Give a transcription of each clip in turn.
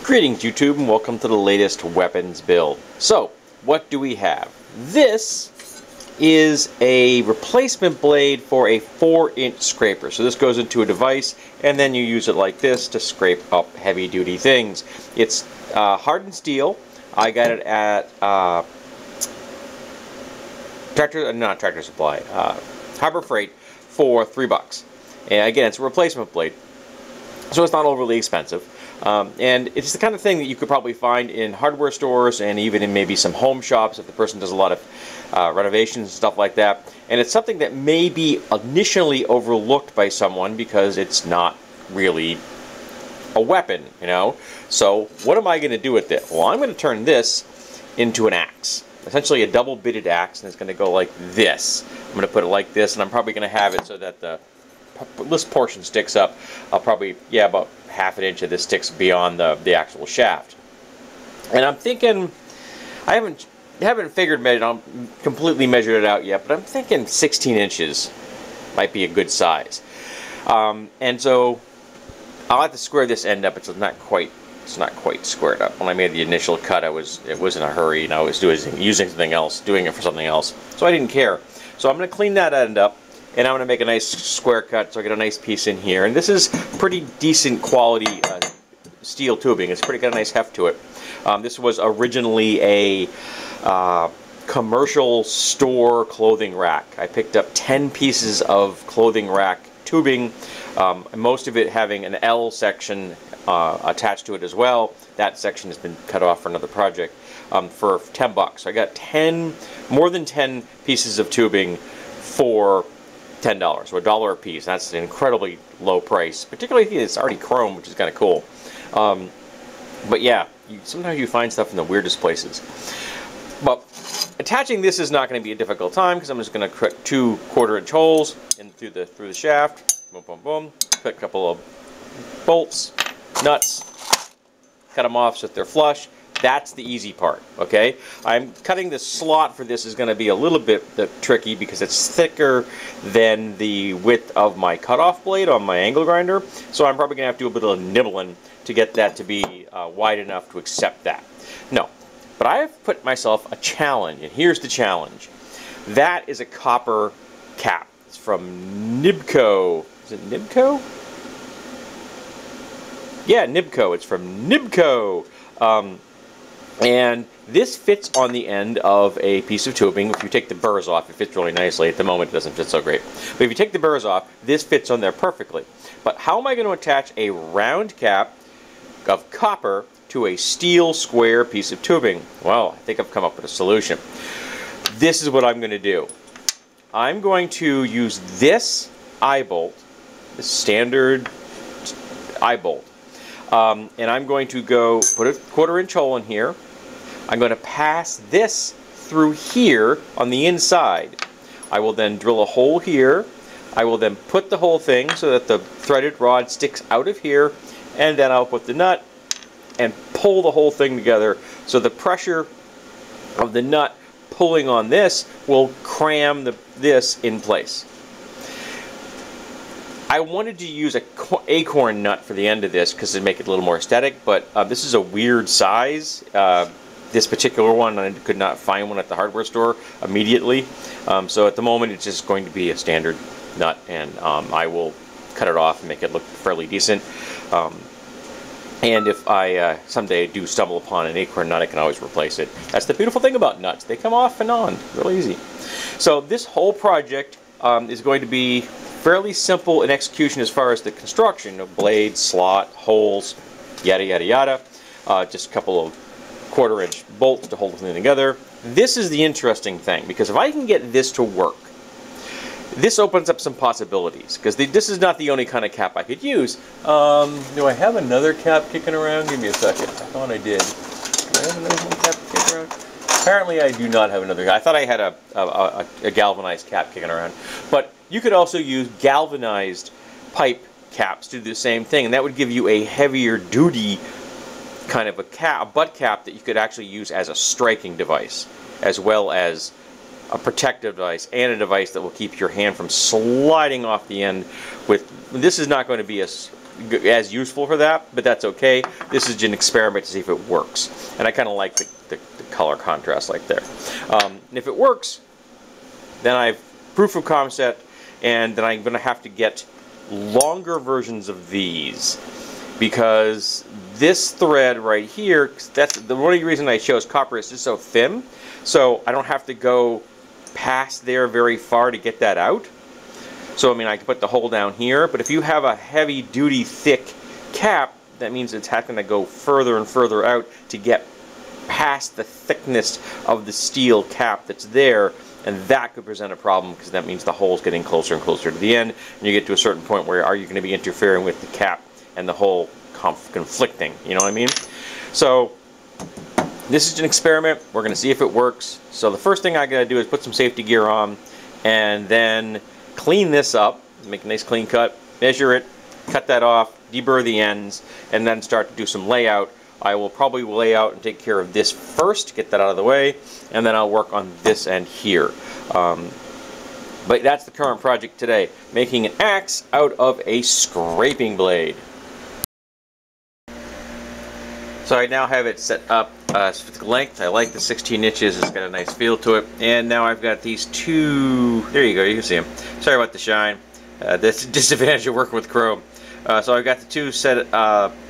Greetings YouTube and welcome to the latest weapons build. So, what do we have? This is a replacement blade for a 4-inch scraper. So this goes into a device and then you use it like this to scrape up heavy duty things. It's hardened steel. I got it at Tractor Supply, Harbor Freight for $3. And again, it's a replacement blade, so it's not overly expensive. And it's the kind of thing that you could probably find in hardware stores and even in maybe some home shops if the person does a lot of renovations and stuff like that. And it's something that may be initially overlooked by someone because it's not really a weapon, you know. So what am I going to do with it? Well, I'm going to turn this into an axe. Essentially a double-bitted axe, and it's going to go like this. I'm going to put it like this, and I'm probably going to have it so that this portion sticks up. I'll probably, about half an inch of this sticks beyond the actual shaft. And I'm thinking, I haven't completely measured it out yet, but I'm thinking 16 inches might be a good size. And so I'll have to square this end up. It's not quite squared up. When I made the initial cut, it was in a hurry, and I was doing it for something else, so I didn't care. So I'm going to clean that end up, and I'm going to make a nice square cut so I get a nice piece in here. And this is pretty decent quality steel tubing. It's got a nice heft to it. This was originally a commercial store clothing rack. I picked up 10 pieces of clothing rack tubing, most of it having an L section attached to it as well. That section has been cut off for another project for $10. So I got more than 10 pieces of tubing for $10, so $1 a piece. That's an incredibly low price, particularly if it's already chrome, which is kind of cool. But yeah, sometimes you find stuff in the weirdest places. But attaching this is not going to be a difficult time because I'm just going to cut 2 1/4-inch holes in through the shaft. Boom, boom, boom. Put a couple of bolts, nuts, cut them off so that they're flush. That's the easy part, okay? I'm cutting the slot for this is going to be a little bit tricky because it's thicker than the width of my cutoff blade on my angle grinder, so I'm probably going to have to do a bit of nibbling to get that to be wide enough to accept that. No, but I have put myself a challenge, and here's the challenge. That is a copper cap. It's from Nibco. Is it Nibco? Yeah, Nibco. It's from Nibco. And this fits on the end of a piece of tubing. If you take the burrs off, it fits really nicely. At the moment, it doesn't fit so great. But if you take the burrs off, this fits on there perfectly. But how am I going to attach a round cap of copper to a steel square piece of tubing? Well, I think I've come up with a solution. This is what I'm going to do. I'm going to use this eye bolt, the standard eye bolt. And I'm going to go put a 1/4-inch hole in here. I'm going to pass this through here on the inside. I will then drill a hole here. I will then put the whole thing so that the threaded rod sticks out of here, and then I'll put the nut and pull the whole thing together so the pressure of the nut pulling on this will cram this in place. I wanted to use an acorn nut for the end of this because it'd make it a little more aesthetic, but this is a weird size. This particular one, I could not find one at the hardware store immediately. So at the moment, it's just going to be a standard nut, and I will cut it off and make it look fairly decent. And if I someday do stumble upon an acorn nut, I can always replace it. That's the beautiful thing about nuts. They come off and on real easy. So this whole project is going to be fairly simple in execution as far as the construction of blades, slot, holes, yada yada yada. Just a couple of 1/4-inch bolts to hold the thing together. This is the interesting thing, because if I can get this to work, this opens up some possibilities, because this is not the only kind of cap I could use. Do I have another cap kicking around? Give me a second. I thought I did. Do I have another cap kicking around? Apparently I do not have another. I thought I had a galvanized cap kicking around. But you could also use galvanized pipe caps to do the same thing, and that would give you a heavier duty kind of a butt cap that you could actually use as a striking device, as well as a protective device and a device that will keep your hand from sliding off the end. This is not going to be as useful for that, but that's okay. This is just an experiment to see if it works. And I kind of like the color contrast like there. And if it works, then I've proof of concept, and then I'm going to have to get longer versions of these, because this thread right here, that's the only reason I chose copper, is just so thin, so I don't have to go past there very far to get that out. So I mean, I can put the hole down here, but if you have a heavy duty thick cap, that means it's having to go further and further out to get past the thickness of the steel cap that's there, and that could present a problem, because that means the hole's getting closer and closer to the end, and you get to a certain point where are you going to be interfering with the cap and the hole conflicting, you know what I mean? So this is an experiment. We're going to see if it works. So the first thing I got to do is put some safety gear on, and then clean this up, make a nice clean cut, measure it, cut that off, deburr the ends, and then start to do some layout. I will probably lay out and take care of this first, get that out of the way, and then I'll work on this end here. But that's the current project today, making an axe out of a scraping blade. So I now have it set up for the length. I like the 16 inches, it's got a nice feel to it. And now I've got these two, there you go, you can see them. Sorry about the shine. That's a disadvantage of working with chrome. So I've got the two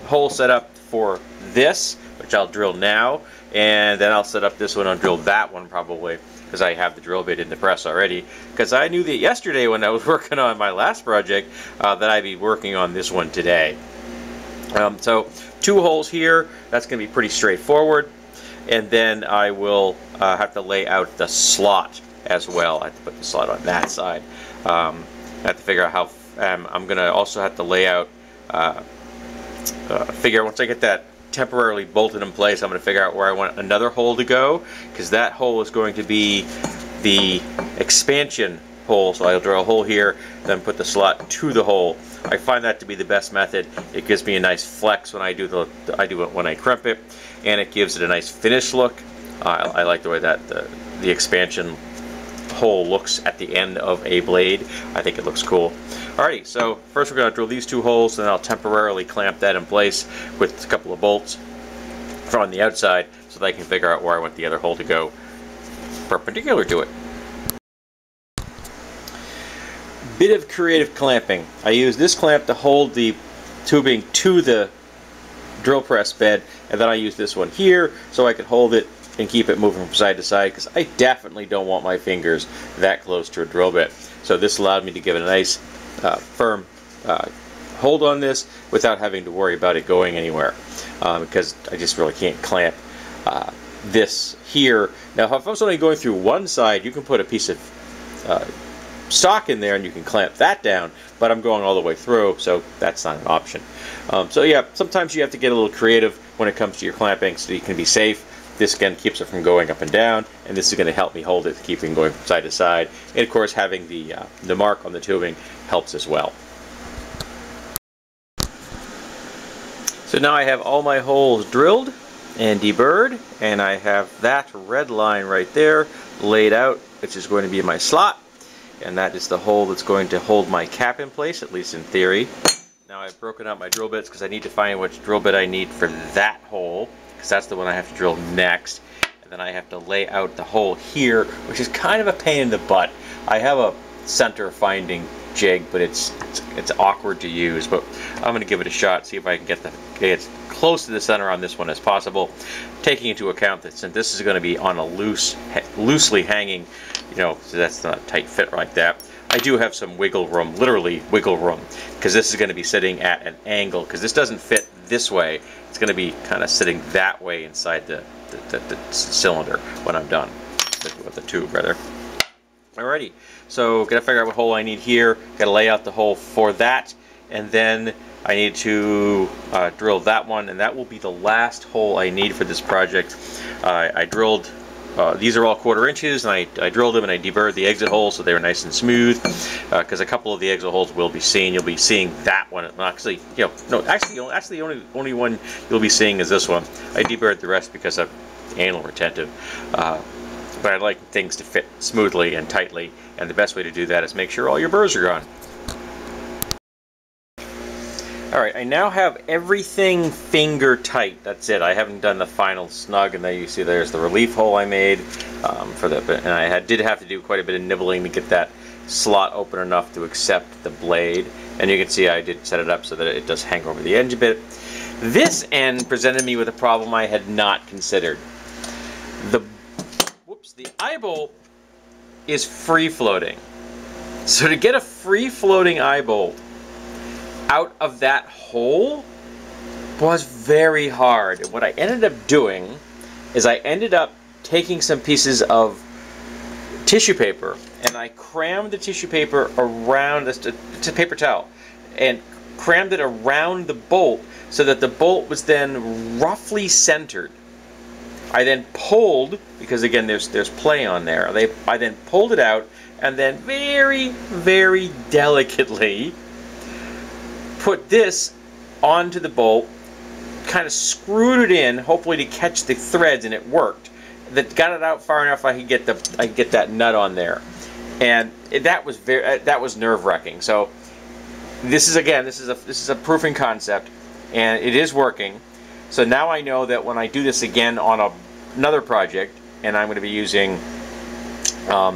holes set up for this, which I'll drill now, and then I'll set up this one and drill that one probably, because I have the drill bit in the press already, because I knew that yesterday when I was working on my last project that I'd be working on this one today. So two holes here, that's going to be pretty straightforward, and then I will have to lay out the slot as well. I have to put the slot on that side. I have to figure out how I'm going to also have to lay out figure once I get that temporarily bolted in place, I'm going to figure out where I want another hole to go, because that hole is going to be the expansion hole. So I'll drill a hole here, then put the slot to the hole. I find that to be the best method. It gives me a nice flex when I do it when I crimp it, and it gives it a nice finished look. I like the way that the expansion hole looks at the end of a blade. I think it looks cool. Alrighty, so first we're going to drill these two holes, and then I'll temporarily clamp that in place with a couple of bolts from the outside so that I can figure out where I want the other hole to go perpendicular to it. Bit of creative clamping. I use this clamp to hold the tubing to the drill press bed, and then I use this one here so I can hold it and keep it moving from side to side, because I definitely don't want my fingers that close to a drill bit. So this allowed me to give it a nice firm hold on this without having to worry about it going anywhere, because I just really can't clamp this here. Now if I was only going through one side, you can put a piece of stock in there and you can clamp that down, but I'm going all the way through, so that's not an option. So yeah, sometimes you have to get a little creative when it comes to your clamping so you can be safe. This again keeps it from going up and down, and this is going to help me hold it to keep it going from side to side. And of course, having the mark on the tubing helps as well. So now I have all my holes drilled and deburred, and I have that red line right there laid out, which is going to be my slot, and that is the hole that's going to hold my cap in place, at least in theory. Now I've broken out my drill bits because I need to find which drill bit I need for that hole, because that's the one I have to drill next. And then I have to lay out the hole here, which is kind of a pain in the butt. I have a center finding jig, but it's awkward to use, but I'm going to give it a shot, see if I can get as close to the center on this one as possible, taking into account that since this is going to be on a loosely hanging, you know, so that's not a tight fit like that. I do have some wiggle room, literally wiggle room, because this is going to be sitting at an angle, because this doesn't fit this way. It's going to be kind of sitting that way inside the cylinder when I'm done with the tube, rather. Alrighty, so gotta figure out what hole I need here. Gotta lay out the hole for that, and then I need to drill that one, and that will be the last hole I need for this project. I drilled. These are all 1/4 inches, and I drilled them and I deburred the exit holes so they were nice and smooth. Because a couple of the exit holes will be seen. You'll be seeing that one. Actually, you know, no, actually, the only one you'll be seeing is this one. I deburred the rest because of anal retentive. But I like things to fit smoothly and tightly, and the best way to do that is make sure all your burrs are gone. Alright, I now have everything finger tight. That's it. I haven't done the final snug, and there you see there's the relief hole I made for the, and I did have to do quite a bit of nibbling to get that slot open enough to accept the blade. And you can see I did set it up so that it does hang over the edge a bit. This end presented me with a problem I had not considered. The eye bolt is free floating. So to get a free floating eye bolt out of that hole was very hard. And what I ended up doing is I ended up taking some pieces of tissue paper and I crammed the tissue paper around, it's a paper towel, and crammed it around the bolt so that the bolt was then roughly centered. I then pulled, because again there's play on there, I then pulled it out and then very, very delicately put this onto the bolt, kind of screwed it in, hopefully to catch the threads, and it worked. That got it out far enough I could get that nut on there, and that was nerve-wracking. So this is a proofing concept, and it is working. So now I know that when I do this again on another project, and I'm going to be using a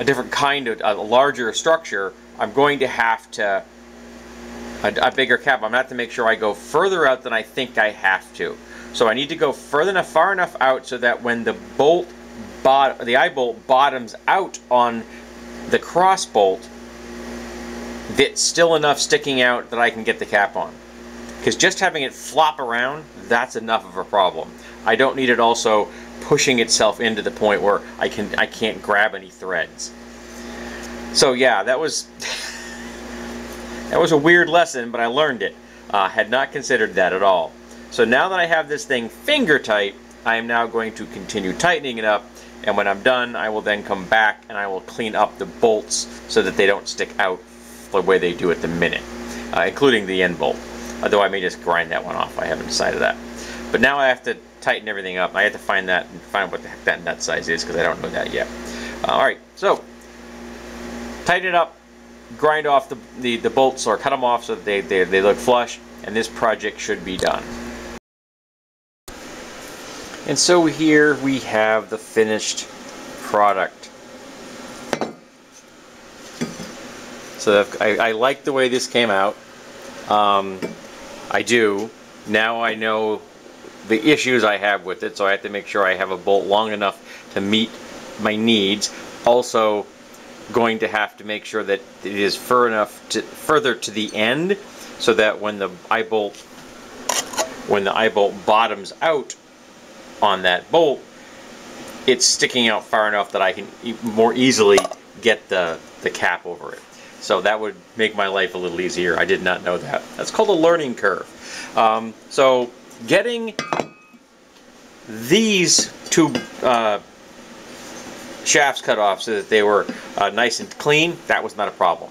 different kind of a larger structure, I'm going to have to a bigger cap. I'm going to have to make sure I go further out than I think I have to. So I need to go far enough out so that when the eye bolt bottoms out on the cross bolt, that's still enough sticking out that I can get the cap on. Because just having it flop around, that's enough of a problem. I don't need it also pushing itself into the point where I can't grab any threads. So yeah, that was a weird lesson, but I learned it. Had not considered that at all. So now that I have this thing finger tight, I am now going to continue tightening it up, and when I'm done, I will then come back and I will clean up the bolts so that they don't stick out the way they do at the minute, including the end bolt. Although I may just grind that one off, I haven't decided that. But now I have to tighten everything up. I have to find out what the heck that nut size is, because I don't know that yet. Alright, so tighten it up, grind off the bolts, or cut them off so that they look flush, and this project should be done. And so here we have the finished product. So I like the way this came out. I do. Now I know the issues I have with it, so I have to make sure I have a bolt long enough to meet my needs. Also, going to have to make sure that it is further to the end, so that when the eye bolt bottoms out on that bolt, it's sticking out far enough that I can more easily get the cap over it. So that would make my life a little easier. I did not know that. That's called a learning curve. So getting these two shafts cut off so that they were nice and clean, that was not a problem.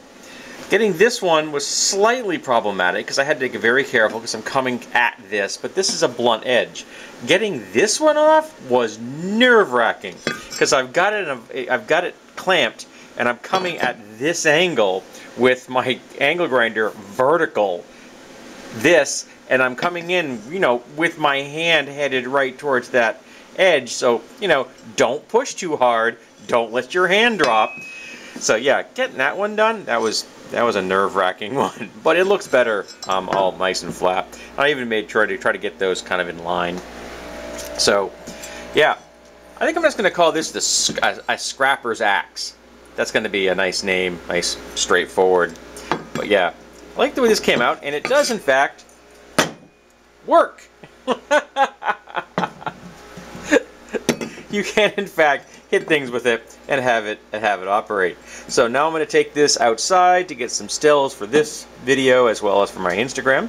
Getting this one was slightly problematic because I had to get very careful because I'm coming at this, but this is a blunt edge. Getting this one off was nerve-wracking because I've got it clamped, and I'm coming at this angle with my angle grinder vertical, and I'm coming in, with my hand headed right towards that edge. So, don't push too hard, don't let your hand drop. So yeah, getting that one done, that was a nerve-wracking one, but it looks better, all nice and flat. I even made sure to try to get those kind of in line. So, yeah, I think I'm just going to call this a scrapper's axe. That's going to be a nice name, nice, straightforward. But yeah, I like the way this came out, and it does in fact work. You can in fact hit things with it and have it operate. So now I'm going to take this outside to get some stills for this video as well as for my Instagram.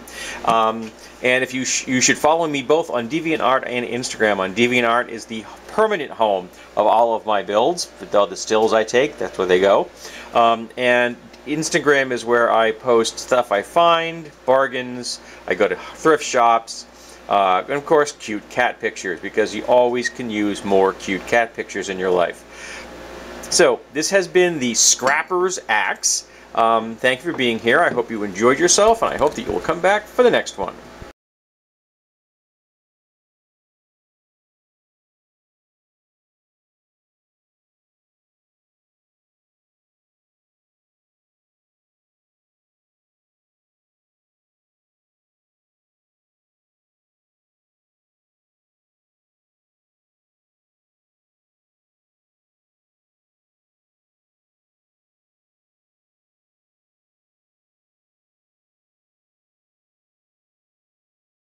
And if you should follow me both on DeviantArt and Instagram. On DeviantArt is the permanent home of all of my builds. With all the stills I take, that's where they go. And Instagram is where I post stuff I find, bargains, I go to thrift shops, and of course cute cat pictures, because you always can use more cute cat pictures in your life. So this has been the Scrapper's Axe. Thank you for being here. I hope you enjoyed yourself, and I hope that you will come back for the next one.